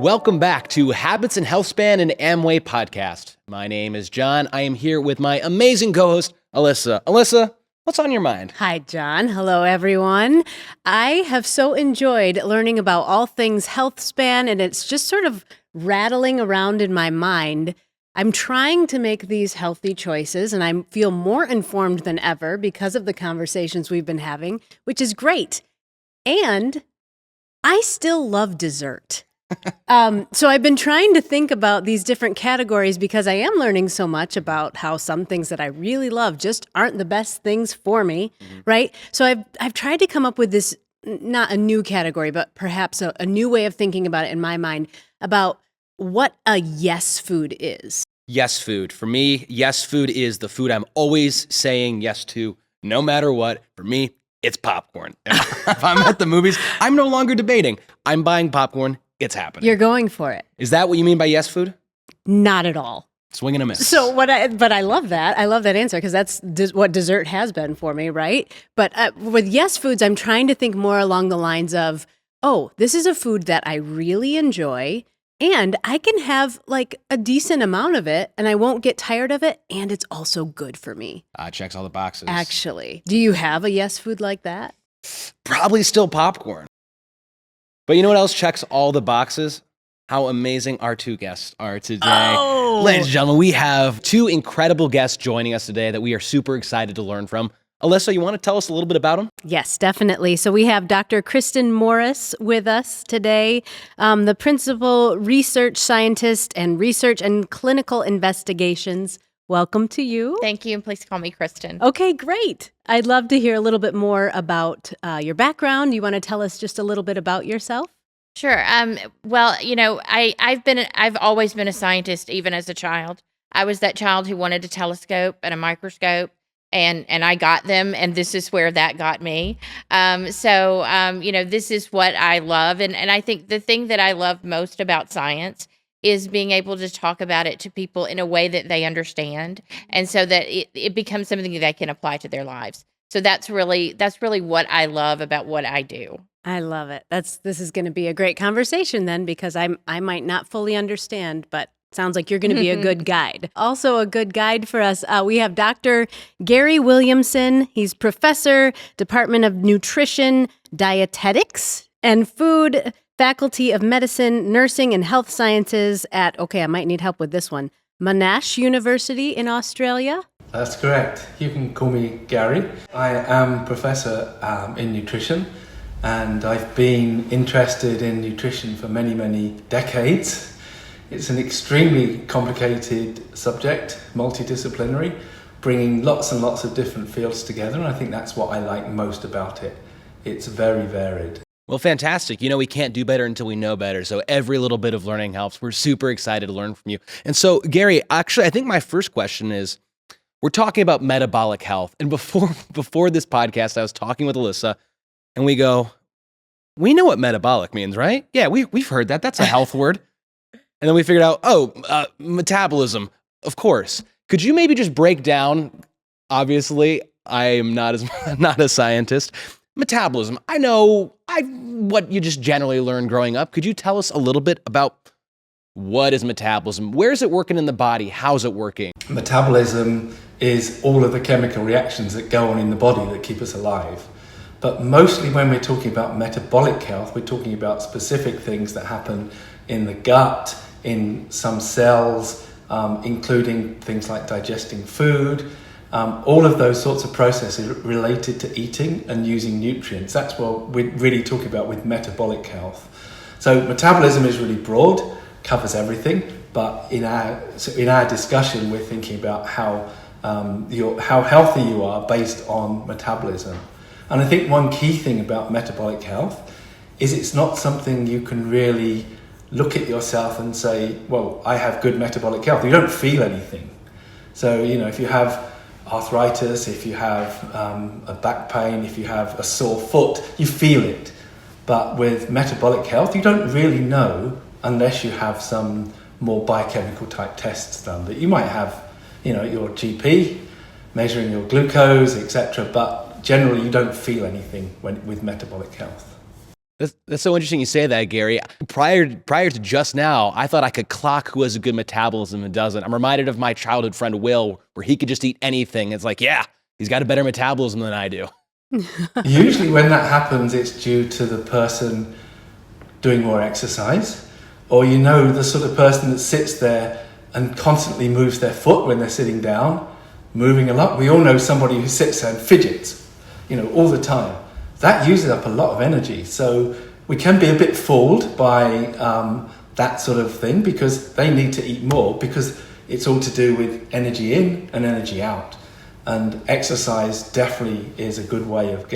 Welcome back to Habits and Healthspan, an Amway podcast. My name is John. I am here with my amazing co-host, Alyssa. Alyssa, what's on your mind? Hi, John. Hello, everyone. I have so enjoyed learning about all things Healthspan, and it's just sort of rattling around in my mind. I'm trying to make these healthy choices, and I feel more informed than ever because of the conversations we've been having, which is great. And I still love dessert. So I've been trying to think about these different categories because I am learning so much about how some things that I really love just aren't the best things for me, right? So I've tried to come up with this, not a new category, but perhaps a new way of thinking about it in my mind about what a yes food is. Yes food. For me, yes food is the food I'm always saying yes to, no matter what. For me, it's popcorn. If I'm at the movies, I'm no longer debating. I'm buying popcorn. It's happening. You're going for it. Is that what you mean by yes food? Not at all. Swing and a miss. So but I love that. I love that answer because that's what dessert has been for me, right? But with yes foods, I'm trying to think more along the lines of, oh, this is a food that I really enjoy and I can have like a decent amount of it and I won't get tired of it and it's also good for me. Checks all the boxes. Actually, do you have a yes food like that? Probably still popcorn. But you know what else checks all the boxes? How amazing our two guests are today. Oh. Ladies and gentlemen, we have two incredible guests joining us today that we are super excited to learn from. Alyssa, you want to tell us a little bit about them? Yes, definitely. So we have Dr. Kristin Morris with us today, the principal research scientist and research and clinical investigations. Welcome to you. Thank you, and please call me Kristin. Okay, great. I'd love to hear a little bit more about your background. You want to tell us just a little bit about yourself? Sure. Well, you know, I've always been a scientist, even as a child. I was that child who wanted a telescope and a microscope, and I got them, and this is where that got me. You know, this is what I love, and I think the thing that I love most about science is being able to talk about it to people in a way that they understand, and so that it becomes something that they can apply to their lives. So that's really what I love about what I do. I love it. This is going to be a great conversation then, because I might not fully understand, but sounds like you're going to be a good guide. Also a good guide for us, we have Dr. Gary Williamson. He's professor, Department of Nutrition, Dietetics, and Food, Faculty of Medicine, Nursing, and Health Sciences at, okay, I might need help with this one, Monash University in Australia. That's correct. You can call me Gary. I am professor in nutrition, and I've been interested in nutrition for many, many decades. It's an extremely complicated subject, multidisciplinary, bringing lots and lots of different fields together, and I think that's what I like most about it. It's very varied. Well, fantastic. You know, we can't do better until we know better. So every little bit of learning helps. We're super excited to learn from you. And so, Gary, actually, I think my first question is, we're talking about metabolic health. And before this podcast, I was talking with Alyssa, and we go, we know what metabolic means, right? Yeah, we've heard that. That's a health word. And then we figured out, metabolism, of course. Could you maybe just break down, obviously, I am not a scientist, metabolism. I know what you just generally learned growing up. Could you tell us a little bit about what is metabolism? Where is it working in the body? How's it working? Metabolism is all of the chemical reactions that go on in the body that keep us alive. But mostly when we're talking about metabolic health, we're talking about specific things that happen in the gut, in some cells, including things like digesting food. All of those sorts of processes related to eating and using nutrients. That's what we're really talking about with metabolic health. So metabolism is really broad, covers everything, but in our discussion, we're thinking about how healthy you are based on metabolism. And I think one key thing about metabolic health is it's not something you can really look at yourself and say, well, I have good metabolic health. You don't feel anything. So, you know, if you have arthritis, if you have a back pain, if you have a sore foot, you feel it. But with metabolic health, you don't really know unless you have some more biochemical type tests done that you might have, you know, your GP measuring your glucose, etc. But generally, you don't feel anything with metabolic health. That's so interesting you say that, Gary. Prior to just now, I thought I could clock who has a good metabolism and doesn't. I'm reminded of my childhood friend Will, where he could just eat anything. It's like, yeah, he's got a better metabolism than I do. Usually when that happens, it's due to the person doing more exercise, or the sort of person that sits there and constantly moves their foot when they're sitting down, moving a lot. We all know somebody who sits there and fidgets, all the time. That uses up a lot of energy. So we can be a bit fooled by that sort of thing, because they need to eat more, because it's all to do with energy in and energy out. And exercise definitely is a good way of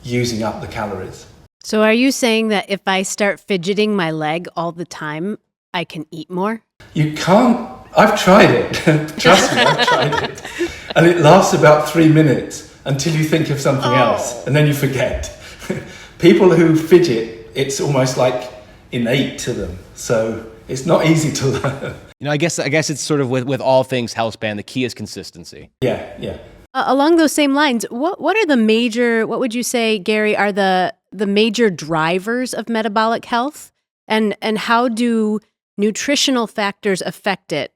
using up the calories. So are you saying that if I start fidgeting my leg all the time, I can eat more? You can't. I've tried it. Trust me, I've tried it. And it lasts about 3 minutes until you think of something else, and then you forget. People who fidget, it's almost like innate to them. So it's not easy to learn. I guess it's sort of with all things Healthspan, the key is consistency. Yeah. Along those same lines, what would you say, Gary, are the major drivers of metabolic health? And how do nutritional factors affect it?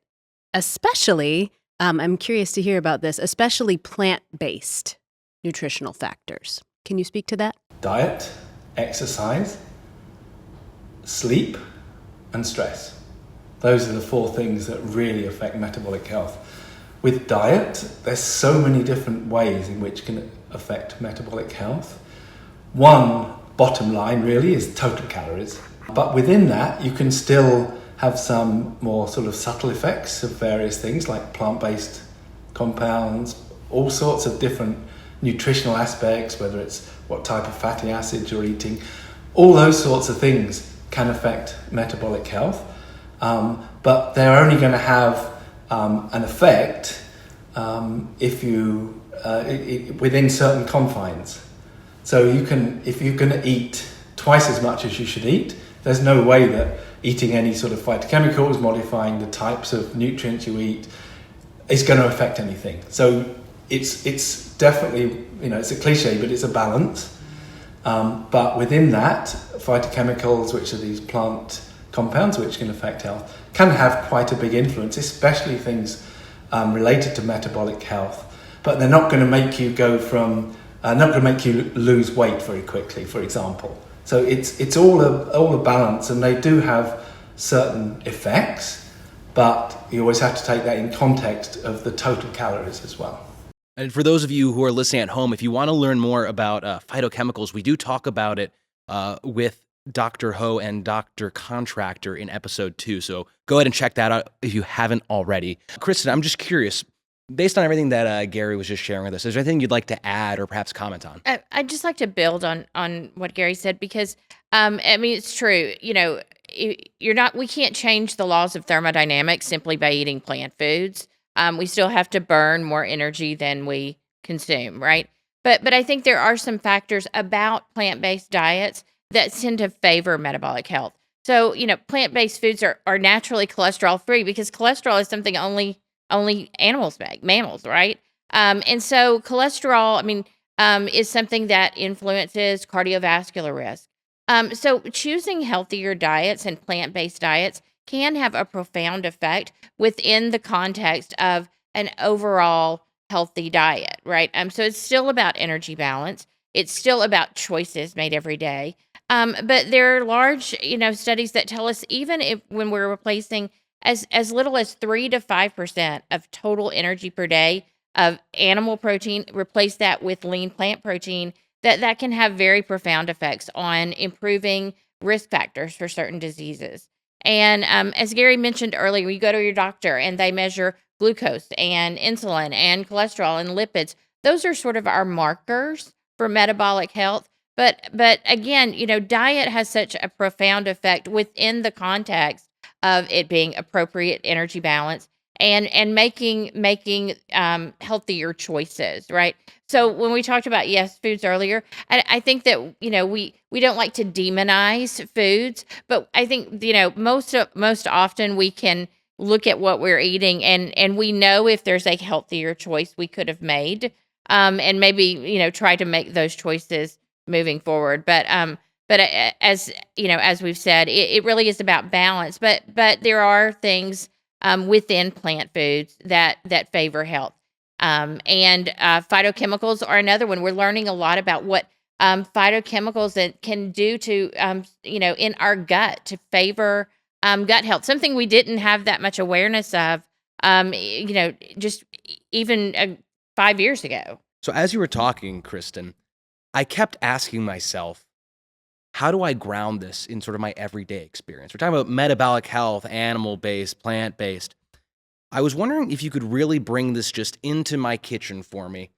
Especially, I'm curious to hear about this, especially plant-based nutritional factors. Can you speak to that? Diet, exercise, sleep, and stress. Those are the 4 things that really affect metabolic health. With diet, there's so many different ways in which it can affect metabolic health. One bottom line really is total calories. But within that, you can still have some more sort of subtle effects of various things like plant-based compounds, all sorts of different nutritional aspects, whether it's what type of fatty acids you're eating. All those sorts of things can affect metabolic health, but they're only going to have an effect if you within certain confines. So if you're going to eat twice as much as you should eat, there's no way that eating any sort of phytochemicals, modifying the types of nutrients you eat, is going to affect anything. So it's definitely, it's a cliche, but it's a balance. But within that, phytochemicals, which are these plant compounds which can affect health, can have quite a big influence, especially things related to metabolic health. But they're not going to make you not going to make you lose weight very quickly, for example. So it's all a balance, and they do have certain effects, but you always have to take that in context of the total calories as well. And for those of you who are listening at home, if you want to learn more about phytochemicals, we do talk about it with Dr. Ho and Dr. Contractor in episode 2. So go ahead and check that out if you haven't already. Kristin, I'm just curious, based on everything that Gary was just sharing with us, is there anything you'd like to add or perhaps comment on? I'd just like to build on what Gary said, because it's true. We can't change the laws of thermodynamics simply by eating plant foods. We still have to burn more energy than we consume, right? But I think there are some factors about plant-based diets that tend to favor metabolic health. So, plant-based foods are naturally cholesterol-free, because cholesterol is something only animals make, mammals, right? And so cholesterol, is something that influences cardiovascular risk. So choosing healthier diets and plant-based diets can have a profound effect within the context of an overall healthy diet, right? So it's still about energy balance. It's still about choices made every day. But there are large, studies that tell us even when we're replacing as little as 3 to 5% of total energy per day of animal protein, replace that with lean plant protein, that can have very profound effects on improving risk factors for certain diseases. And as Gary mentioned earlier, you go to your doctor and they measure glucose and insulin and cholesterol and lipids. Those are sort of our markers for metabolic health. But again, diet has such a profound effect within the context of it being appropriate energy balance and making healthier choices, right? So when we talked about foods earlier, I think that we don't like to demonize foods, but I think most often we can look at what we're eating and we know if there's a healthier choice we could have made, and maybe try to make those choices moving forward. But But as you know, as we've said, it really is about balance. But there are things within plant foods that favor health. And phytochemicals are another one. We're learning a lot about what phytochemicals that can do to, in our gut to favor gut health. Something we didn't have that much awareness of, just even 5 years ago. So as you were talking, Kristin, I kept asking myself, how do I ground this in sort of my everyday experience? We're talking about metabolic health, animal-based, plant-based. I was wondering if you could really bring this just into my kitchen for me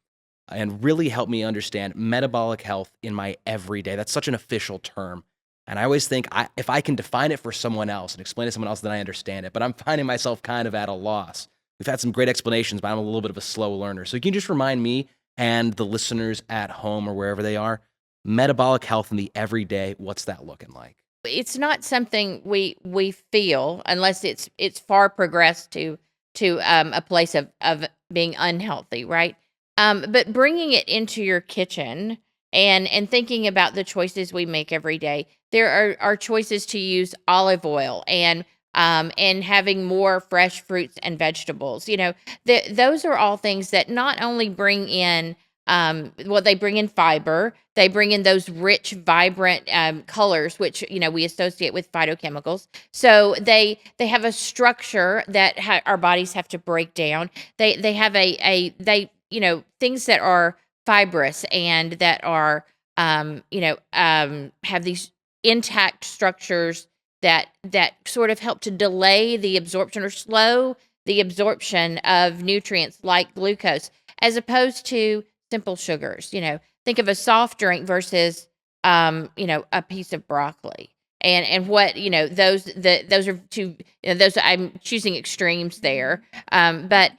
and really help me understand metabolic health in my everyday. That's such an official term. And I always think if I can define it for someone else and explain to someone else, then I understand it. But I'm finding myself kind of at a loss. We've had some great explanations, but I'm a little bit of a slow learner. So can you just remind me and the listeners at home or wherever they are, metabolic health in the everyday, what's that looking like? It's not something we feel unless it's far progressed to a place of being unhealthy, right? But bringing it into your kitchen and thinking about the choices we make every day. There are choices to use olive oil and having more fresh fruits and vegetables. Those are all things that not only bring in they bring in fiber, they bring in those rich, vibrant colors, which we associate with phytochemicals. So they have a structure that our bodies have to break down. They have things that are fibrous and that are have these intact structures that sort of help to delay the absorption or slow the absorption of nutrients like glucose, as opposed to simple sugars. Think of a soft drink versus a piece of broccoli. And what those are two. Those I'm choosing extremes there. But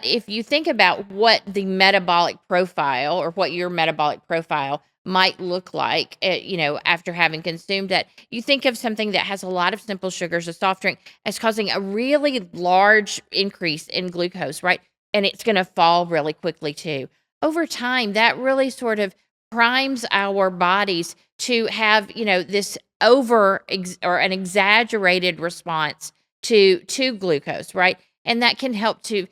if you think about what the metabolic profile or what your metabolic profile might look like, after having consumed that, you think of something that has a lot of simple sugars, a soft drink, as causing a really large increase in glucose, right? And it's going to fall really quickly too. Over time, that really sort of primes our bodies to have, this or an exaggerated response to glucose, right? And that can help to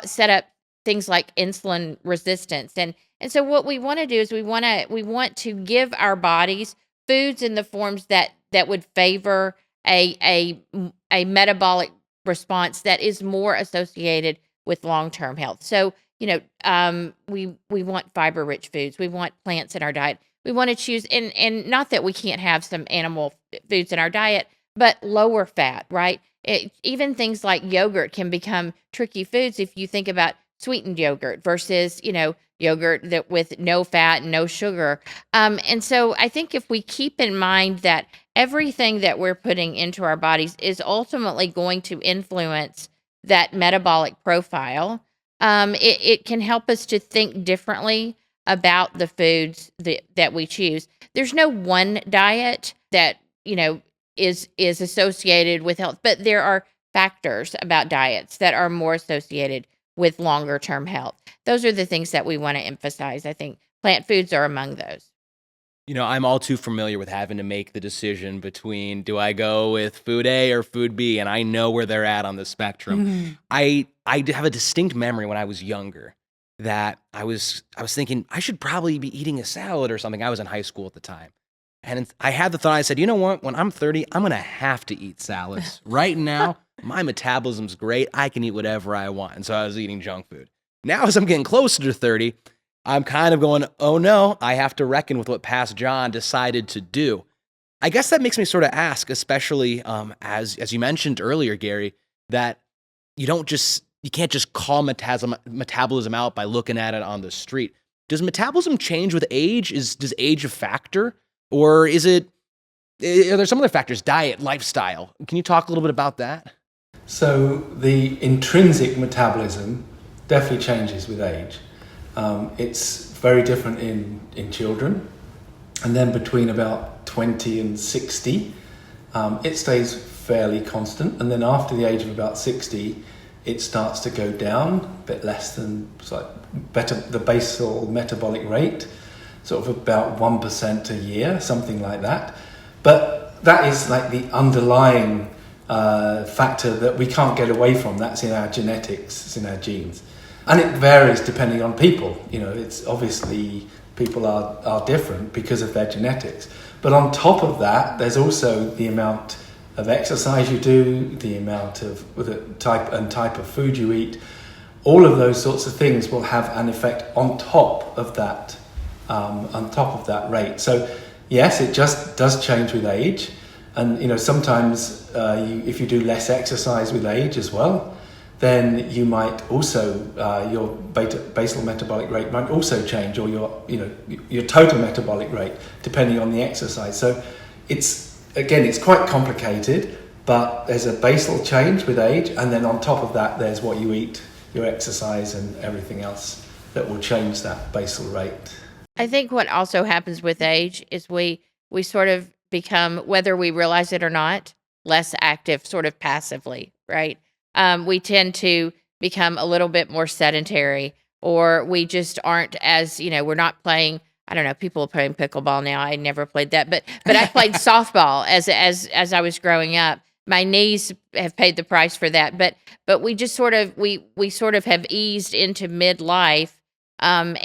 set up things like insulin resistance. And so what we want to do is we want to give our bodies foods in the forms that would favor a metabolic response that is more associated with long-term health. So, we want fiber-rich foods. We want plants in our diet. We want to choose, and not that we can't have some animal foods in our diet, but lower fat, right? Even things like yogurt can become tricky foods if you think about sweetened yogurt versus, yogurt that with no fat and no sugar. And so I think if we keep in mind that everything that we're putting into our bodies is ultimately going to influence that metabolic profile, it can help us to think differently about the foods that we choose. There's no one diet that, is associated with health, but there are factors about diets that are more associated with longer term health. Those are the things that we want to emphasize. I think plant foods are among those. I'm all too familiar with having to make the decision between do I go with food A or food B, and I know where they're at on the spectrum. Mm-hmm. I have a distinct memory when I was younger that I was thinking I should probably be eating a salad or something. I was in high school at the time. And I had the thought, I said, you know what? When I'm 30, I'm going to have to eat salads. Right now, my metabolism's great. I can eat whatever I want. And so I was eating junk food. Now, as I'm getting closer to 30, I'm kind of going, oh no, I have to reckon with what past John decided to do. I guess that makes me sort of ask, especially as you mentioned earlier, Gary, that you can't just call metabolism out by looking at it on the street. Does metabolism change with age? Does age a factor? Or are there some other factors, diet, lifestyle? Can you talk a little bit about that? So the intrinsic metabolism definitely changes with age. It's very different in children. And then between about 20 and 60, it stays fairly constant. And then after the age of about 60, it starts to go down a bit less than the basal metabolic rate. sort of about 1% a year, something like that. But that is like the underlying factor that we can't get away from. That's in our genetics, it's in our genes. And it varies depending on people. It's obviously people are different because of their genetics. But on top of that, there's also the amount of exercise you do, the amount of type of food you eat. All of those sorts of things will have an effect on top of that rate. So yes, it just does change with age. And sometimes if you do less exercise with age as well, then you might also your basal metabolic rate might also change, or your total metabolic rate, depending on the exercise. So it's quite complicated, but there's a basal change with age, and then on top of that, there's what you eat, your exercise, and everything else that will change that basal rate. I think what also happens with age is we sort of become, whether we realize it or not, less active, sort of passively, right? We tend to become a little bit more sedentary, or we just aren't as, we're not playing. I don't know, people are playing pickleball now. I never played that, but I played softball as I was growing up. My knees have paid the price for that, but we just sort of we sort of have eased into midlife, and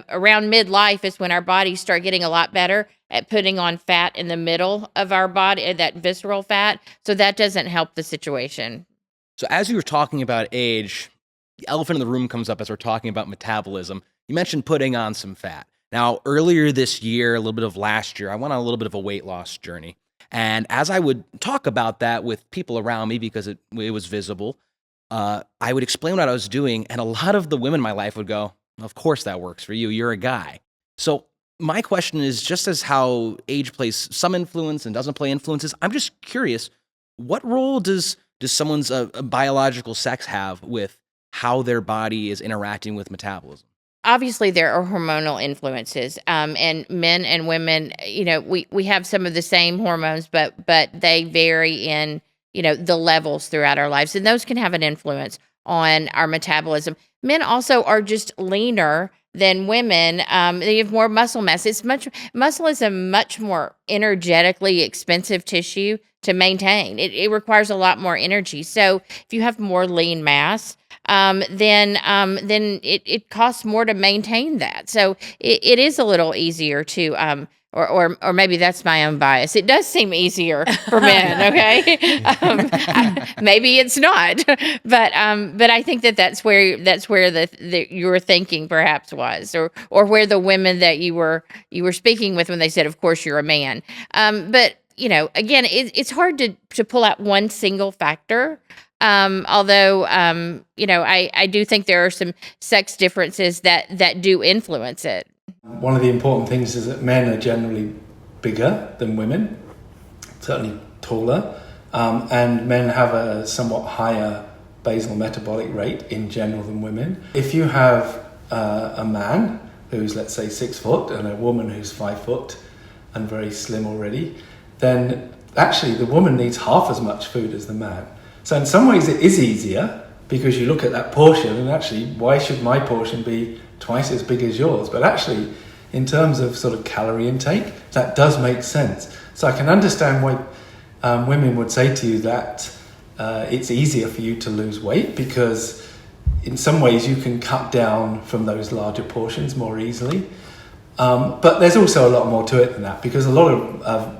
around midlife is when our bodies start getting a lot better at putting on fat in the middle of our body, that visceral fat. So that doesn't help the situation. So as you were talking about age, the elephant in the room comes up as we're talking about metabolism. You mentioned putting on some fat. Now, earlier this year, a little bit of last year, I went on a little bit of a weight loss journey. And as I would talk about that with people around me, because it was visible, I would explain what I was doing. And a lot of the women in my life would go, of course that works for you. You're a guy. So my question is, just as how age plays some influence and doesn't play influences, I'm just curious, what role does someone's biological sex have with how their body is interacting with metabolism? Obviously, there are hormonal influences, and men and women, we have some of the same hormones, but they vary in, the levels throughout our lives, and those can have an influence on our metabolism. Men also are just leaner than women. They have more muscle mass. Muscle is a much more energetically expensive tissue to maintain. It requires a lot more energy. So if you have more lean mass, then it costs more to maintain that. So it is a little easier to, or maybe that's my own bias. It does seem easier for men. Okay, maybe it's not, but I think that's where the your thinking perhaps was, or where the women that you were speaking with when they said, of course you're a man. But again, it's hard to pull out one single factor. Although, I do think there are some sex differences that do influence it. One of the important things is that men are generally bigger than women, certainly taller, and men have a somewhat higher basal metabolic rate in general than women. If you have a man who's, let's say, 6 foot and a woman who's 5 foot and very slim already, then actually the woman needs half as much food as the man. So in some ways it is easier, because you look at that portion and actually, why should my portion be twice as big as yours? But actually, in terms of sort of calorie intake, that does make sense. So I can understand why women would say to you that it's easier for you to lose weight, because in some ways you can cut down from those larger portions more easily. But there's also a lot more to it than that, because a lot of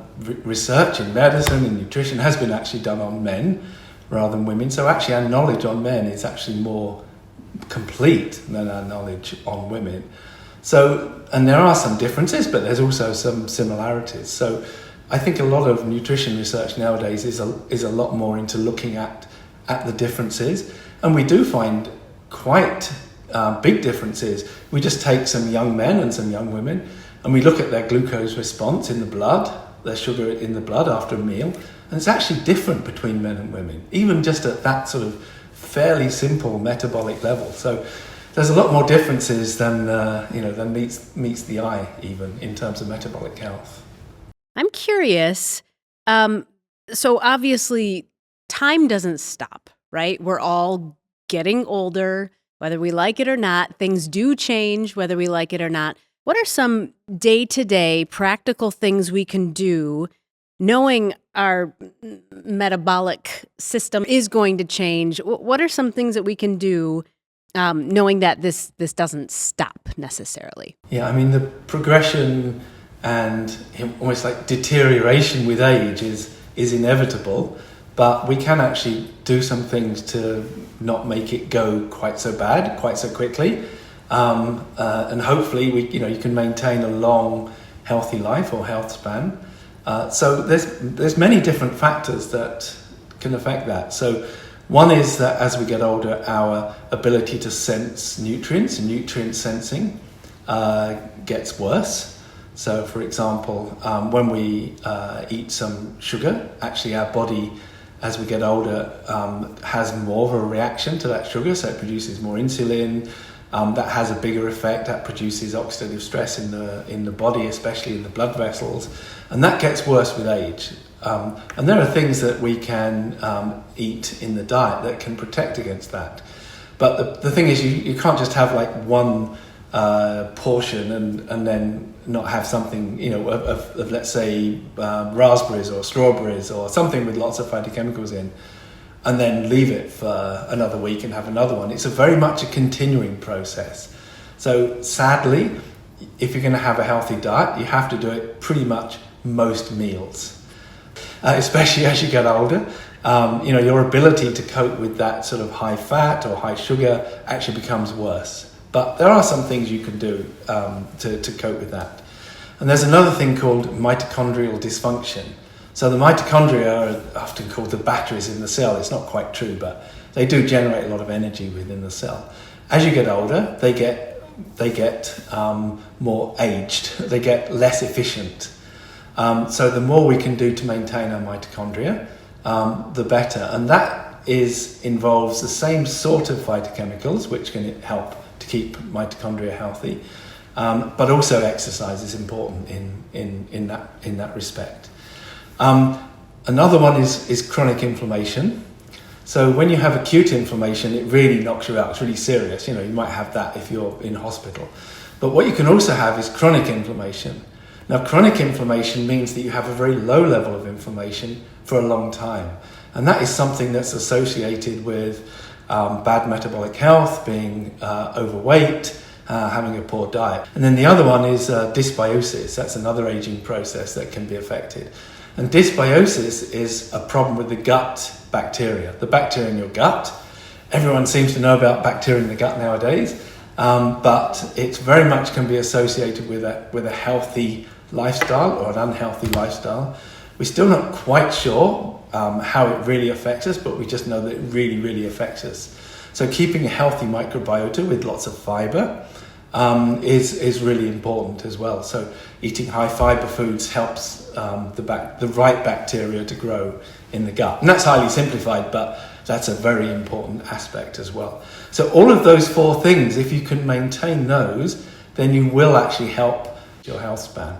research in medicine and nutrition has been actually done on men rather than women. So actually our knowledge on men is actually more complete than our knowledge on women. So, and there are some differences, but there's also some similarities. So I think a lot of nutrition research nowadays is a lot more into looking at the differences. And we do find quite big differences. We just take some young men and some young women, and we look at their glucose response in the blood, their sugar in the blood after a meal, and it's actually different between men and women, even just at that sort of fairly simple metabolic level. So there's a lot more differences than meets the eye, even in terms of metabolic health. I'm curious. So obviously, time doesn't stop, right? We're all getting older, whether we like it or not. Things do change, whether we like it or not. What are some day-to-day practical things we can do knowing our metabolic system is going to change? What are some things that we can do knowing that this doesn't stop necessarily? Yeah, I mean, the progression and almost like deterioration with age is inevitable, but we can actually do some things to not make it go quite so bad, quite so quickly. And hopefully you can maintain a long, healthy life or health span. So there's many different factors that can affect that. So one is that as we get older, our ability to sense nutrients and nutrient sensing gets worse. So for example, when we eat some sugar, actually our body, as we get older, has more of a reaction to that sugar, so it produces more insulin. That has a bigger effect. That produces oxidative stress in the body, especially in the blood vessels, and that gets worse with age. And there are things that we can eat in the diet that can protect against that. But the thing is, you can't just have like one portion and then not have something, of let's say raspberries or strawberries or something with lots of phytochemicals in, and then leave it for another week and have another one. It's very much a continuing process. So sadly, if you're going to have a healthy diet, you have to do it pretty much most meals, especially as you get older. Your ability to cope with that sort of high fat or high sugar actually becomes worse. But there are some things you can do to cope with that. And there's another thing called mitochondrial dysfunction. So the mitochondria are often called the batteries in the cell. It's not quite true, but they do generate a lot of energy within the cell. As you get older, they get more aged. They get less efficient. So the more we can do to maintain our mitochondria, the better. And that involves the same sort of phytochemicals, which can help to keep mitochondria healthy. But also exercise is important in that respect. Another one is chronic inflammation. So when you have acute inflammation, it really knocks you out. It's really serious. You might have that if you're in hospital. But what you can also have is chronic inflammation. Now, chronic inflammation means that you have a very low level of inflammation for a long time. And that is something that's associated with bad metabolic health, being overweight, having a poor diet. And then the other one is dysbiosis. That's another aging process that can be affected. And dysbiosis is a problem with the gut bacteria, the bacteria in your gut. Everyone seems to know about bacteria in the gut nowadays, but it very much can be associated with a healthy lifestyle or an unhealthy lifestyle. We're still not quite sure how it really affects us, but we just know that it really, really affects us. So keeping a healthy microbiota with lots of fiber is really important as well. So eating high fiber foods helps the right bacteria to grow in the gut. And that's highly simplified, but that's a very important aspect as well. So all of those four things, if you can maintain those, then you will actually help your health span.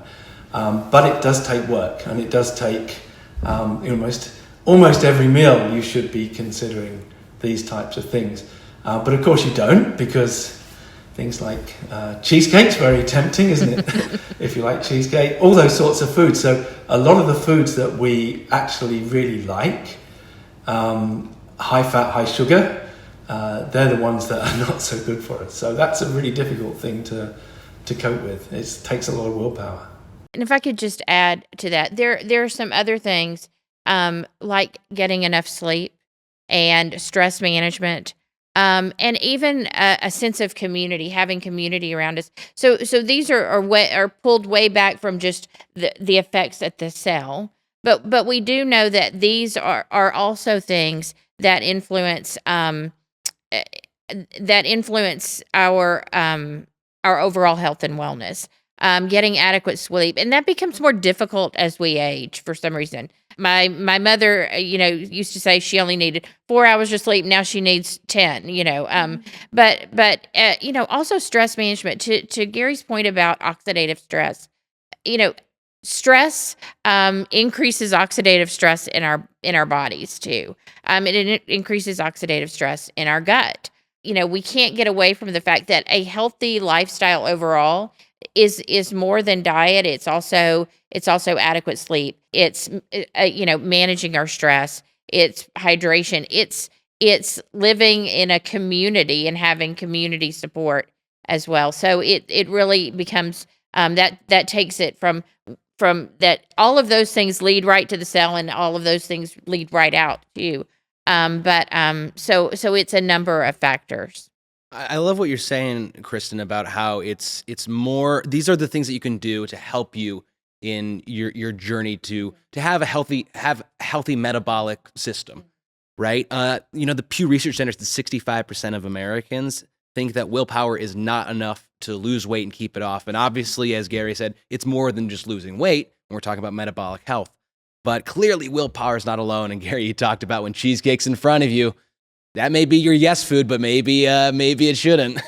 But it does take work, and it does take almost every meal you should be considering these types of things. But of course you don't, because things like cheesecake's very tempting, isn't it? If you like cheesecake, all those sorts of foods. So a lot of the foods that we actually really like, high fat, high sugar, they're the ones that are not so good for us. So that's a really difficult thing to cope with. It takes a lot of willpower. And if I could just add to that, there are some other things like getting enough sleep and stress management, and even a sense of community, having community around us. So these are pulled way back from just the effects at the cell, but we do know that these are also things that influence our overall health and wellness. Getting adequate sleep, and that becomes more difficult as we age for some reason. My mother, used to say she only needed 4 hours of sleep. Now she needs 10. But also stress management. To Gary's point about oxidative stress, stress increases oxidative stress in our bodies too. It increases oxidative stress in our gut. We can't get away from the fact that a healthy lifestyle overall is more than diet. It's also adequate sleep. It's managing our stress. It's hydration. It's living in a community and having community support as well. So it really becomes that takes it from that. All of those things lead right to the cell, and all of those things lead right out to you. So it's a number of factors. I love what you're saying, Kristin, about how it's more. These are the things that you can do to help you in your journey to have a healthy metabolic system, right? The Pew Research Center says that 65% of Americans think that willpower is not enough to lose weight and keep it off. And obviously, as Gary said, it's more than just losing weight when we're talking about metabolic health. But clearly, willpower is not alone. And Gary, you talked about when cheesecake's in front of you. That may be your yes food, but maybe it shouldn't.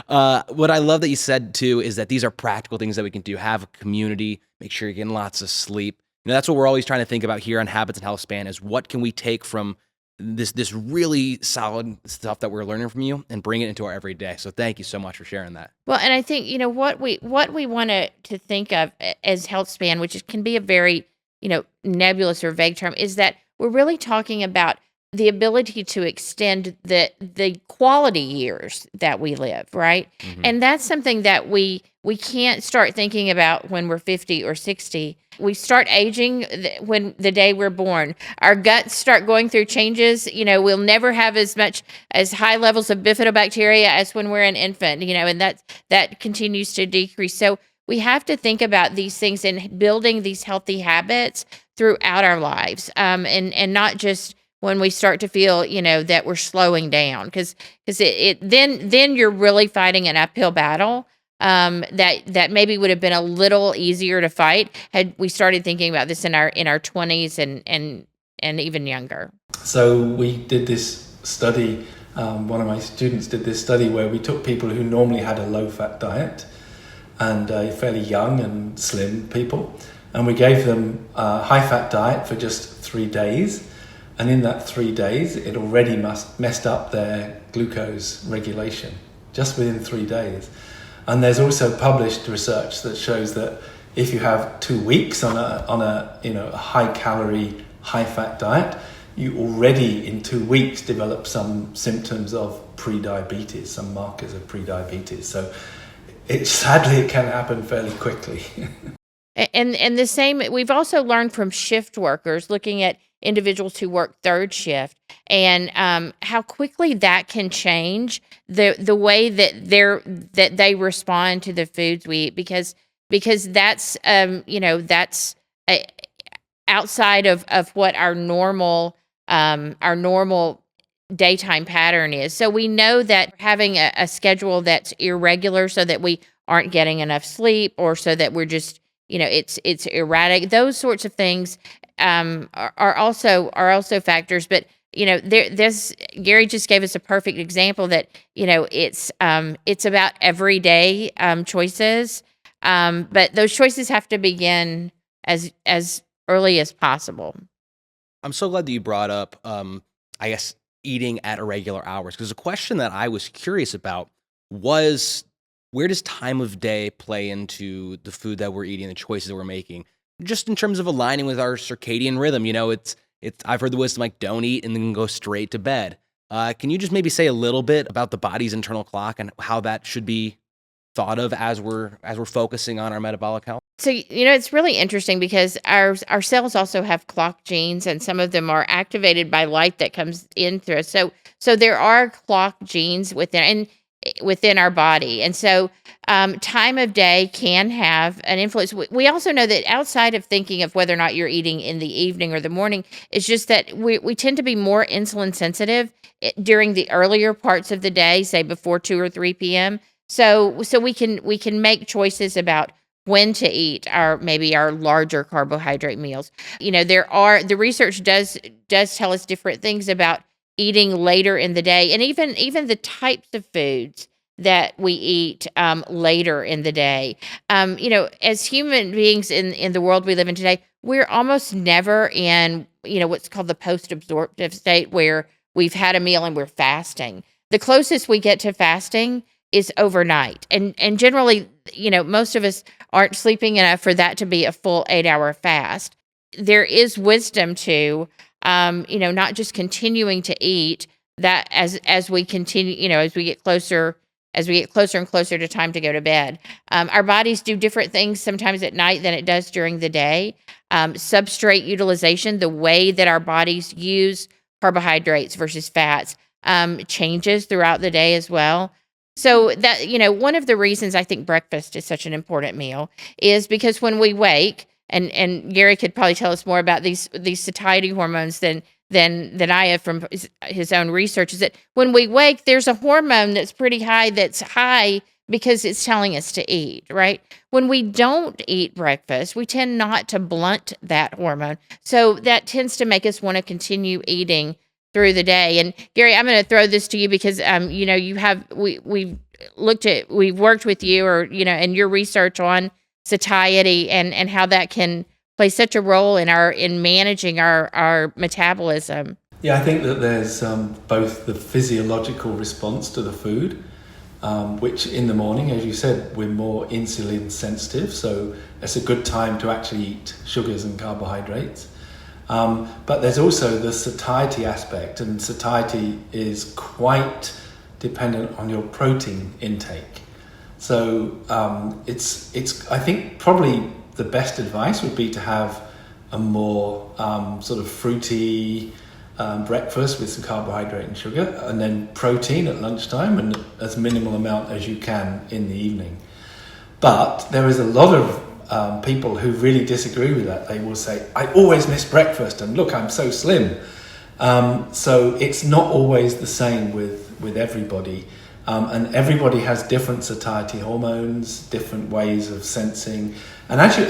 What I love that you said too is that these are practical things that we can do. Have a community, make sure you're getting lots of sleep. That's what we're always trying to think about here on Habits and Healthspan is what can we take from this really solid stuff that we're learning from you and bring it into our everyday. So thank you so much for sharing that. Well, and I think what we want to think of as Healthspan, which can be a very nebulous or vague term, is that we're really talking about the ability to extend the quality years that we live, right? Mm-hmm. And that's something that we can't start thinking about when we're 50 or 60. We start aging when the day we're born. Our guts start going through changes. We'll never have as high levels of bifidobacteria as when we're an infant, and that continues to decrease. So we have to think about these things and building these healthy habits throughout our lives, and not just when we start to feel, that we're slowing down, because then you're really fighting an uphill battle that maybe would have been a little easier to fight had we started thinking about this in our 20s and even younger. So we did this study. One of my students did this study where we took people who normally had a low-fat diet and fairly young and slim people, and we gave them a high-fat diet for just 3 days. And in that 3 days, it already messed up their glucose regulation just within 3 days. And there's also published research that shows that if you have 2 weeks on a high calorie, high fat diet, you already in 2 weeks develop some symptoms of pre-diabetes, some markers of pre-diabetes. So sadly it can happen fairly quickly. And the same, we've also learned from shift workers, looking at individuals who work third shift, and how quickly that can change the way that they respond to the foods we eat, because that's that's outside of what our normal daytime pattern is. So we know that having a schedule that's irregular, so that we aren't getting enough sleep, or so that we're just it's erratic. Those sorts of things are also factors. But this Gary just gave us a perfect example that it's about everyday choices. But those choices have to begin as early as possible. I'm so glad that you brought up, I guess, eating at irregular hours, because a question that I was curious about was, where does time of day play into the food that we're eating, the choices that we're making, just in terms of aligning with our circadian rhythm? It's I've heard the wisdom like don't eat and then go straight to bed. Can you just maybe say a little bit about the body's internal clock and how that should be thought of as we're focusing on our metabolic health? So it's really interesting, because our cells also have clock genes, and some of them are activated by light that comes in through us. So there are clock genes within our body. And so time of day can have an influence. We also know that outside of thinking of whether or not you're eating in the evening or the morning, it's just that we tend to be more insulin sensitive during the earlier parts of the day, say before 2 or 3 p.m. So we can make choices about when to eat our larger carbohydrate meals. The research does tell us different things about eating later in the day, and even the types of foods that we eat later in the day. As human beings in the world we live in today, we're almost never in what's called the post-absorptive state, where we've had a meal and we're fasting. The closest we get to fasting is overnight. And generally, most of us aren't sleeping enough for that to be a full 8-hour fast. There is wisdom to, not just continuing to eat that as we continue, as we get closer and closer to time to go to bed. Our bodies do different things sometimes at night than it does during the day. Substrate utilization, the way that our bodies use carbohydrates versus fats, changes throughout the day as well. So that, one of the reasons I think breakfast is such an important meal is because when we wake, and Gary could probably tell us more about these satiety hormones than I have from his own research, is that when we wake, there's a hormone that's pretty high, that's high because it's telling us to eat, right? When we don't eat breakfast, we tend not to blunt that hormone. So that tends to make us want to continue eating through the day. And Gary, I'm going to throw this to you because, we've worked with you and your research on satiety and how that can play such a role in managing our metabolism. Yeah, I think that there's both the physiological response to the food, which in the morning, as you said, we're more insulin sensitive, so it's a good time to actually eat sugars and carbohydrates. But there's also the satiety aspect, and satiety is quite dependent on your protein intake. So it's I think probably the best advice would be to have a more sort of fruity breakfast with some carbohydrate and sugar, and then protein at lunchtime, and as minimal amount as you can in the evening. But there is a lot of people who really disagree with that. They will say, I always miss breakfast, and look, I'm so slim. So it's not always the same with everybody. And everybody has different satiety hormones, different ways of sensing, and actually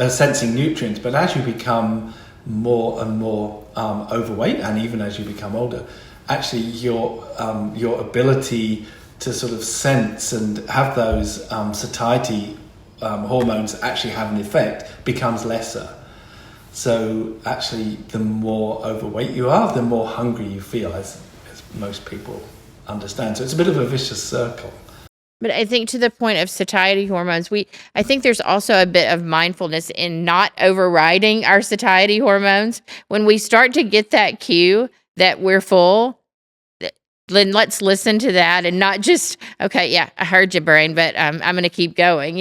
sensing nutrients. But as you become more and more overweight, and even as you become older, actually your ability to sort of sense and have those satiety hormones actually have an effect becomes lesser. So actually, the more overweight you are, the more hungry you feel, as most people understand. So it's a bit of a vicious circle. But I think to the point of satiety hormones, I think there's also a bit of mindfulness in not overriding our satiety hormones. When we start to get that cue that we're full, then let's listen to that and not just, okay, yeah, I heard you, brain, but I'm going to keep going,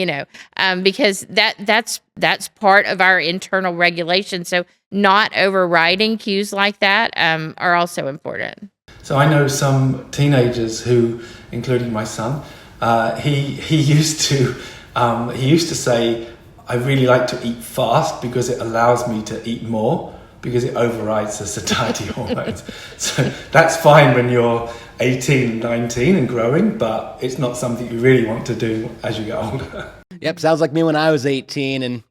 because that's part of our internal regulation. So not overriding cues like that are also important. So I know some teenagers who, including my son, he used to say, I really like to eat fast because it allows me to eat more, because it overrides the satiety hormones. So that's fine when you're 18, 19 and growing, but it's not something you really want to do as you get older. Yep, sounds like me when I was 18, and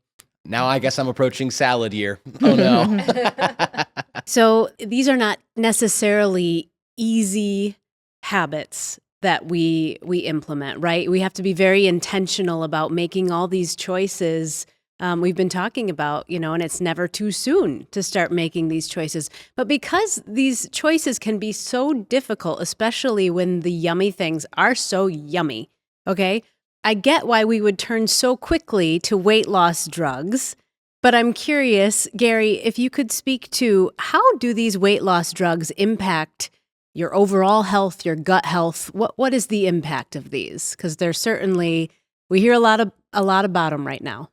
now I guess I'm approaching salad year. Oh no. So these are not necessarily easy habits that we implement, right? We have to be very intentional about making all these choices we've been talking about, and it's never too soon to start making these choices. But because these choices can be so difficult, especially when the yummy things are so yummy, okay? I get why we would turn so quickly to weight loss drugs, but I'm curious, Gary, if you could speak to how do these weight loss drugs impact your overall health, your gut health? What is the impact of these? Because there's certainly, we hear a lot about them right now.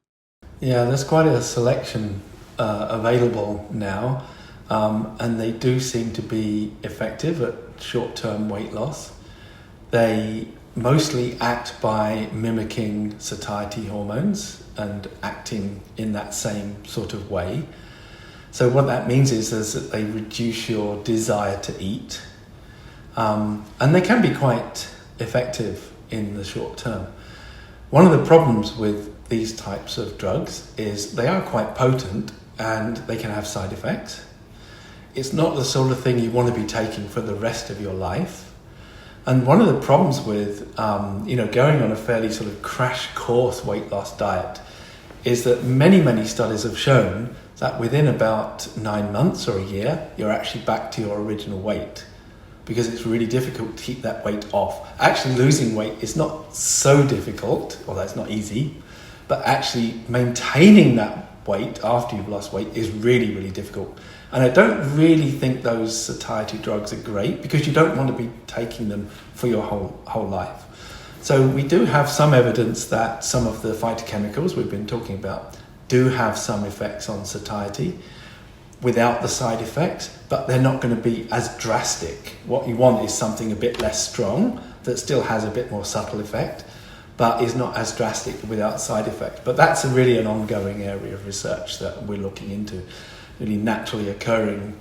Yeah, there's quite a selection available now, and they do seem to be effective at short-term weight loss. They mostly act by mimicking satiety hormones and acting in that same sort of way. So what that means is that they reduce your desire to eat, and they can be quite effective in the short term. One of the problems with these types of drugs is they are quite potent and they can have side effects. It's not the sort of thing you want to be taking for the rest of your life. And one of the problems with going on a fairly sort of crash course weight loss diet is that many studies have shown that within about 9 months or a year, you're actually back to your original weight, because it's really difficult to keep that weight off. Actually, losing weight is not so difficult, although it's not easy, but actually maintaining that weight after you've lost weight is really, really difficult. And I don't really think those satiety drugs are great, because you don't want to be taking them for your whole life. So we do have some evidence that some of the phytochemicals we've been talking about do have some effects on satiety without the side effects, but they're not going to be as drastic. What you want is something a bit less strong that still has a bit more subtle effect, but is not as drastic without side effect. But that's really an ongoing area of research that we're looking into, really naturally occurring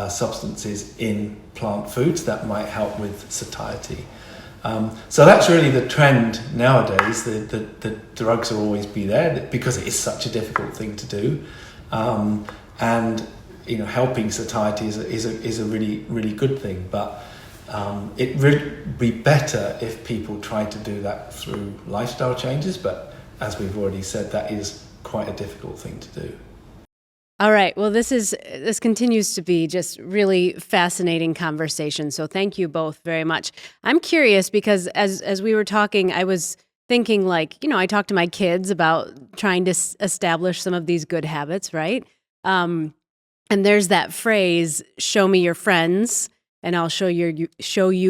substances in plant foods that might help with satiety. So that's really the trend nowadays. The drugs will always be there because it is such a difficult thing to do, and helping satiety is a really, really good thing. But it would be better if people tried to do that through lifestyle changes. But as we've already said, that is quite a difficult thing to do. All right. Well, this continues to be just really fascinating conversation. So thank you both very much. I'm curious because as we were talking, I was thinking I talk to my kids about trying to establish some of these good habits, right? And there's that phrase, "Show me your friends, and I'll show you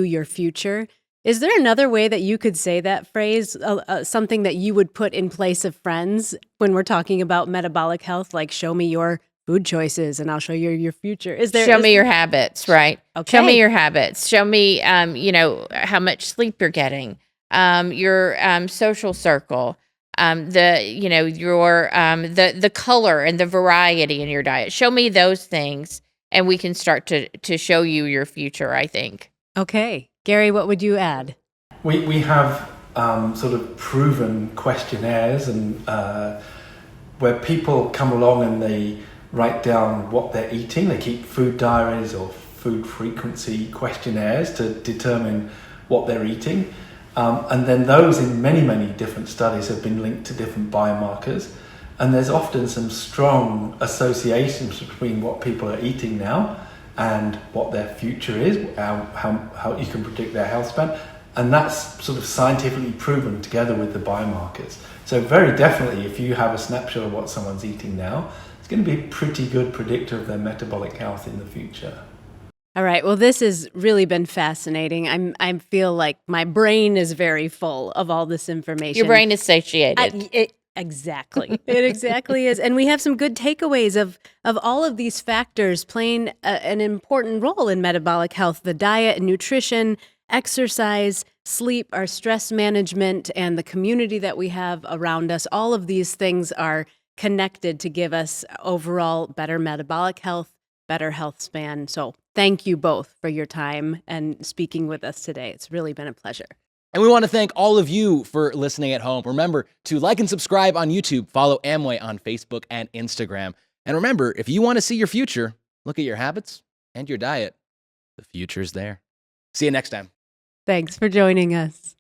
your future." Is there another way that you could say that phrase, something that you would put in place of friends when we're talking about metabolic health, like show me your food choices and I'll show you your future? Show me your habits, right? Okay. Show me your habits. Show me, how much sleep you're getting, your social circle, the color and the variety in your diet. Show me those things, and we can start to show you your future, I think. Okay. Gary, what would you add? We have sort of proven questionnaires and where people come along and they write down what they're eating. They keep food diaries or food frequency questionnaires to determine what they're eating. And then those in many, many different studies have been linked to different biomarkers. And there's often some strong associations between what people are eating now and what their future is, how you can predict their health span. And that's sort of scientifically proven together with the biomarkers. So very definitely, if you have a snapshot of what someone's eating now, it's going to be a pretty good predictor of their metabolic health in the future. All right. Well, this has really been fascinating. I feel like my brain is very full of all this information. Your brain is satiated. Exactly. It exactly is. And we have some good takeaways of all of these factors playing an important role in metabolic health: the diet and nutrition, exercise, sleep, our stress management, and the community that we have around us. All of these things are connected to give us overall better metabolic health, better health span. So thank you both for your time and speaking with us today. It's really been a pleasure. And we want to thank all of you for listening at home. Remember to like and subscribe on YouTube, follow Amway on Facebook and Instagram. And remember, if you want to see your future, look at your habits and your diet. The future's there. See you next time. Thanks for joining us.